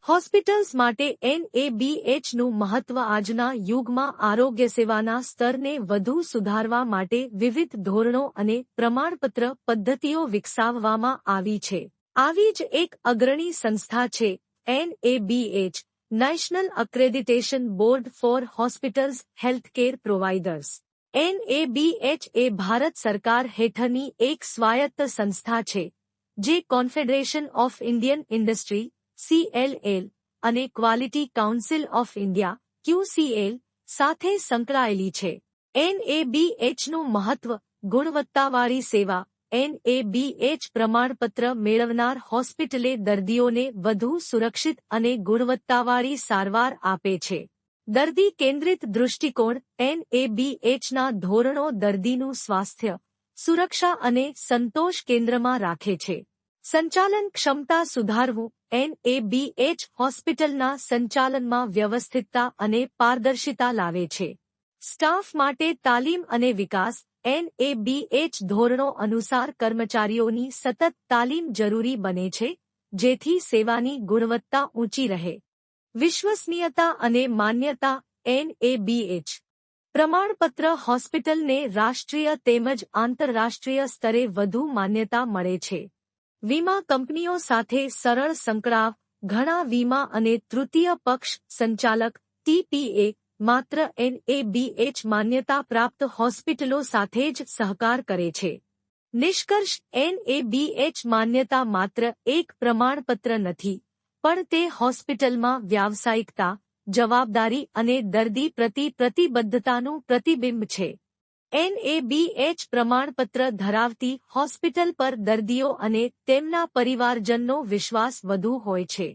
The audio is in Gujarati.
હોસ્પિટલ્સ માટે NABHનું મહત્વ આજના યુગમાં આરોગ્ય સેવાના સ્તરને વધુ સુધારવા માટે વિવિધ ધોરણો અને પ્રમાણપત્ર પદ્ધતિઓ વિકસાવવામાં આવી છે. આવી જ એક અગ્રણી સંસ્થા છે NABH, national accreditation board for hospitals healthcare providers. NABH એ ભારત સરકાર હેઠળની એક સ્વાયત્ત સંસ્થા છે, જે confederation of Indian industry CLL અને quality council of India QCL સાથે સંકળાયેલી છે. NABHનું મહત્વ ગુણવત્તાવાળી સેવા. NABH પ્રમાણપત્ર મેળવનાર હોસ્પિટલે દર્દીઓને વધુ સુરક્ષિત અને ગુણવત્તાવાળી સારવાર આપે છે. દર્દી કેન્દ્રિત દૃષ્ટિકોણ. NABHના ધોરણો દર્દીનું સ્વાસ્થ્ય, સુરક્ષા અને સંતોષ કેન્દ્રમાં રાખે છે. સંચાલન ક્ષમતા સુધારવું. NABH હોસ્પિટલના સંચાલનમાં વ્યવસ્થિતતા અને પારદર્શિતા લાવે છે. સ્ટાફ માટે તાલીમ અને વિકાસ. NABH ધોરણો અનુસાર કર્મચારીઓની સતત તાલીમ જરૂરી બને છે, જેથી સેવાની ગુણવત્તા ઊંચી રહે. વિશ્વસનીયતા અને માન્યતા. NABH પ્રમાણપત્ર હોસ્પિટલને રાષ્ટ્રીય તેમજ આંતરરાષ્ટ્રીય સ્તરે વધુ માન્યતા મળે છે. વીમા કંપનીઓ સાથે સરળ સંકળાવ. ઘણા વીમા અને તૃતીય પક્ષ સંચાલક TPA માત્ર NABH માન્યતા પ્રાપ્ત હોસ્પિટલો સાથે જ સહકાર કરે છે. નિષ્કર્ષ. NABH માન્યતા માત્ર એક પ્રમાણપત્ર નથી, પણ તે હોસ્પિટલમાં વ્યાવસાયિકતા, જવાબદારી અને દર્દી પ્રતિ પ્રતિબદ્ધતાનું પ્રતિબિંબ છે. NABH પ્રમાણપત્ર ધરાવતી હોસ્પિટલ પર દર્દીઓ અને તેમના પરિવારજનનો વિશ્વાસ વધુ હોય છે.